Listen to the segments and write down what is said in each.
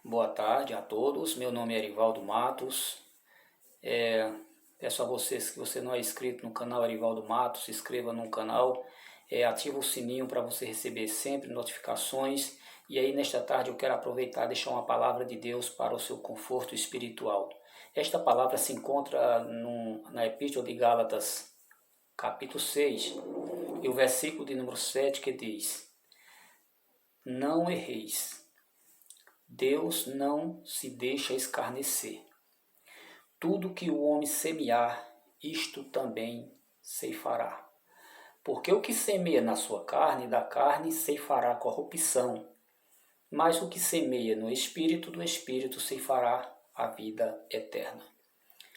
Boa tarde a todos, meu nome é Erivaldo Matos. Peço a vocês que você não é inscrito no canal Erivaldo Matos, se inscreva no canal, ativa o sininho para você receber sempre notificações. E aí nesta tarde eu quero aproveitar e deixar uma palavra de Deus para o seu conforto espiritual. Esta palavra se encontra na Epístola de Gálatas, capítulo 6, e o versículo de número 7 que diz: Não erreis. Deus não se deixa escarnecer. Tudo que o homem semear, isto também ceifará. Porque o que semeia na sua carne, da carne ceifará corrupção. Mas o que semeia no Espírito, do Espírito ceifará a vida eterna.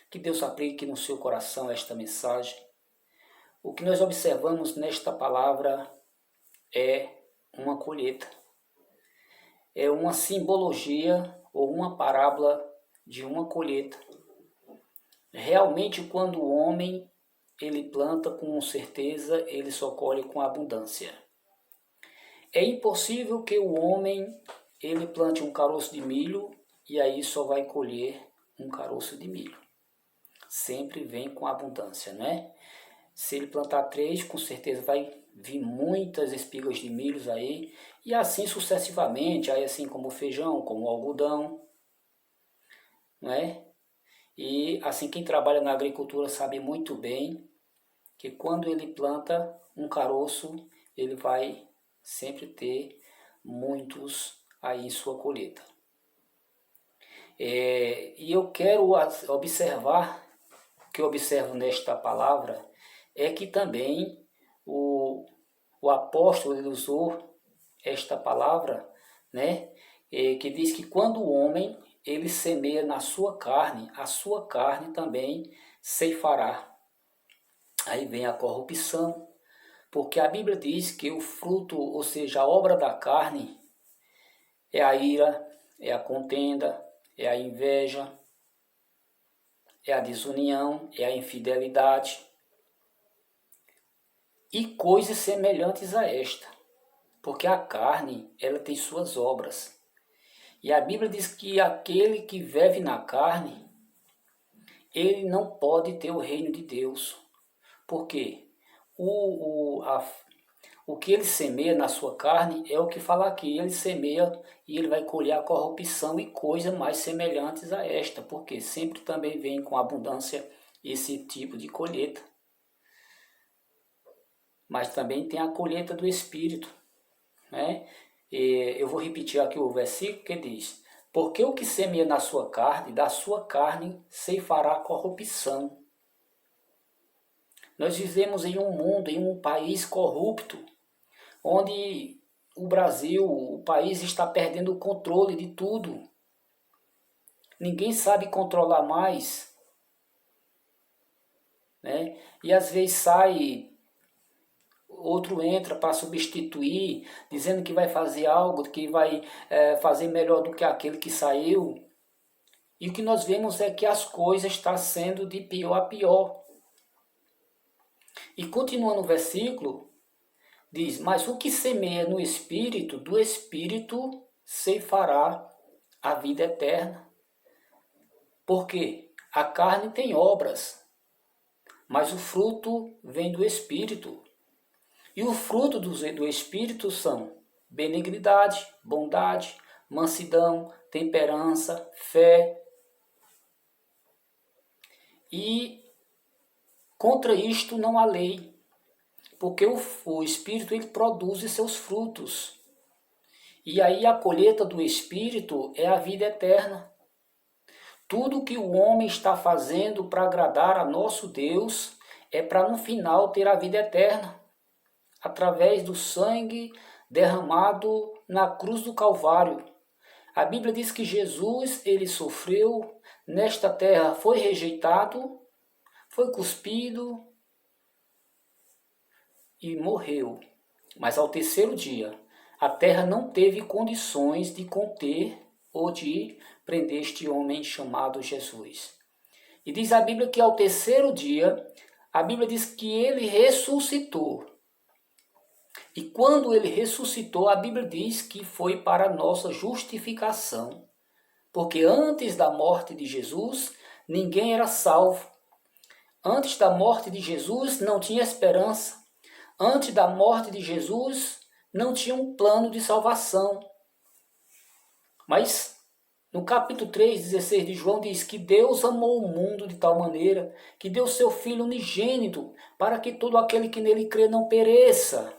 Que Deus aplique no seu coração esta mensagem. O que nós observamos nesta palavra é uma colheita. É uma simbologia ou uma parábola de uma colheita. Realmente, quando o homem ele planta, com certeza ele só colhe com abundância. É impossível que o homem ele plante um caroço de milho e aí só vai colher um caroço de milho. Sempre vem com abundância, né? Se ele plantar 3, com certeza vai vir muitas espigas de milhos aí, e assim sucessivamente, aí assim como o feijão, como o algodão, não é? E assim quem trabalha na agricultura sabe muito bem que quando ele planta um caroço, ele vai sempre ter muitos aí em sua colheita. E eu quero observar, o que eu observo nesta palavra, é que também o apóstolo ele usou esta palavra, né, que diz que quando o homem ele semeia na sua carne, a sua carne também ceifará. Aí vem a corrupção, porque a Bíblia diz que o fruto, ou seja, a obra da carne, é a ira, é a contenda, é a inveja, é a desunião, é a infidelidade e coisas semelhantes a esta, porque a carne ela tem suas obras. E a Bíblia diz que aquele que vive na carne, ele não pode ter o reino de Deus. Por quê? O que ele semeia na sua carne é o que fala aqui. Ele semeia e ele vai colher a corrupção e coisas mais semelhantes a esta, porque sempre também vem com abundância esse tipo de colheita. Mas também tem a colheita do Espírito, né? Eu vou repetir aqui o versículo que diz: Porque o que semeia na sua carne, da sua carne ceifará corrupção. Nós vivemos em um mundo, em um país corrupto, onde o Brasil, o país está perdendo o controle de tudo. Ninguém sabe controlar mais, né? E às vezes sai, outro entra para substituir, dizendo que vai fazer algo, que vai fazer melhor do que aquele que saiu. E o que nós vemos é que as coisas estão sendo de pior a pior. E continuando o versículo, diz: Mas o que semeia no Espírito, do Espírito ceifará a vida eterna. Porque a carne tem obras, mas o fruto vem do Espírito. E o fruto do Espírito são benignidade, bondade, mansidão, temperança, fé. E contra isto não há lei, porque o Espírito ele produz seus frutos. E aí a colheita do Espírito é a vida eterna. Tudo que o homem está fazendo para agradar a nosso Deus é para no final ter a vida eterna, através do sangue derramado na cruz do Calvário. A Bíblia diz que Jesus ele sofreu nesta terra, foi rejeitado, foi cuspido e morreu. Mas ao terceiro dia, a terra não teve condições de conter ou de prender este homem chamado Jesus. E diz a Bíblia que ao terceiro dia, a Bíblia diz que ele ressuscitou. E quando ele ressuscitou, a Bíblia diz que foi para a nossa justificação. Porque antes da morte de Jesus, ninguém era salvo. Antes da morte de Jesus, não tinha esperança. Antes da morte de Jesus, não tinha um plano de salvação. Mas no capítulo 3:16 de João diz que Deus amou o mundo de tal maneira que deu seu Filho unigênito para que todo aquele que nele crê não pereça,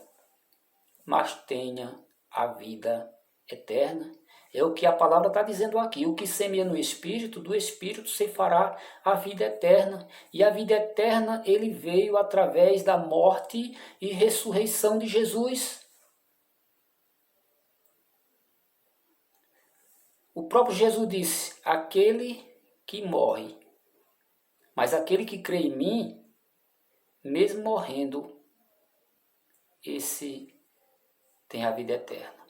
mas tenha a vida eterna. É o que a palavra está dizendo aqui. O que semeia no Espírito, do Espírito se fará a vida eterna. E a vida eterna ele veio através da morte e ressurreição de Jesus. O próprio Jesus disse, aquele que morre, mas aquele que crê em mim, mesmo morrendo, esse tem a vida eterna.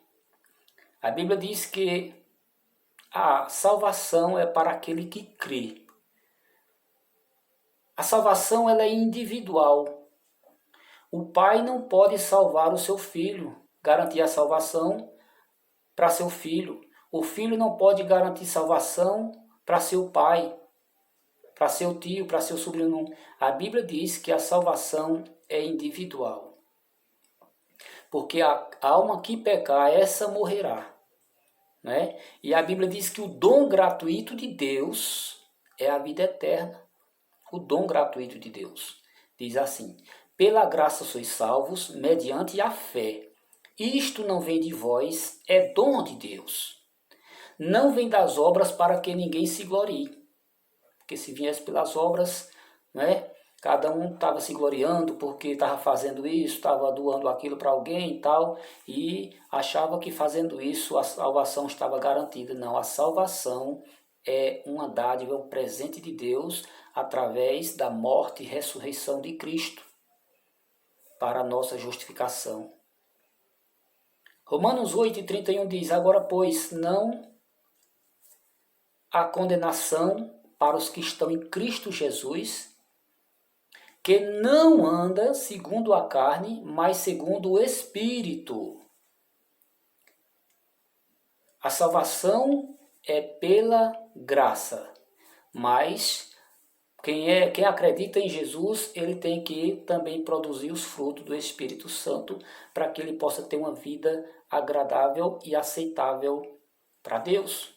A Bíblia diz que a salvação é para aquele que crê. A salvação ela é individual. O pai não pode salvar o seu filho, garantir a salvação para seu filho. O filho não pode garantir salvação para seu pai, para seu tio, para seu sobrinho. A Bíblia diz que a salvação é individual. Porque a alma que pecar, essa morrerá. Né? E a Bíblia diz que o dom gratuito de Deus é a vida eterna. O dom gratuito de Deus. Diz assim, pela graça sois salvos, mediante a fé. Isto não vem de vós, é dom de Deus. Não vem das obras para que ninguém se glorie. Porque se viesse pelas obras, né, cada um estava se gloriando porque estava fazendo isso, estava doando aquilo para alguém e tal, e achava que fazendo isso a salvação estava garantida. Não, a salvação é uma dádiva, um presente de Deus através da morte e ressurreição de Cristo para a nossa justificação. Romanos 8:31 diz, agora pois não há condenação para os que estão em Cristo Jesus, que não anda segundo a carne, mas segundo o Espírito. A salvação é pela graça, mas quem acredita em Jesus, ele tem que também produzir os frutos do Espírito Santo para que ele possa ter uma vida agradável e aceitável para Deus.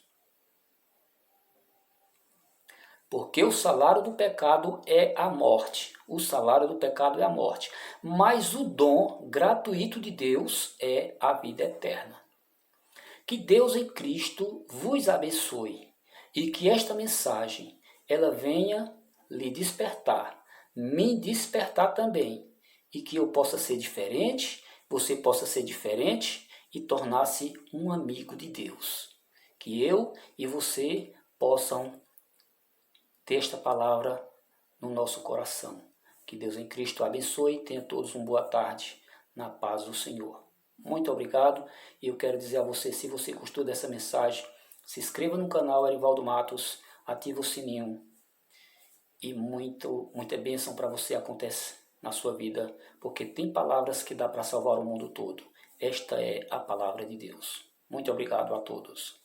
Porque o salário do pecado é a morte. O salário do pecado é a morte. Mas o dom gratuito de Deus é a vida eterna. Que Deus em Cristo vos abençoe e que esta mensagem ela venha lhe despertar, me despertar também, e que eu possa ser diferente, você possa ser diferente e tornar-se um amigo de Deus. Que eu e você possam ter esta palavra no nosso coração. Que Deus em Cristo abençoe e tenha todos uma boa tarde na paz do Senhor. Muito obrigado e eu quero dizer a você, se você gostou dessa mensagem, se inscreva no canal Arivaldo Matos, ative o sininho e muita bênção para você acontece na sua vida, porque tem palavras que dá para salvar o mundo todo. Esta é a palavra de Deus. Muito obrigado a todos.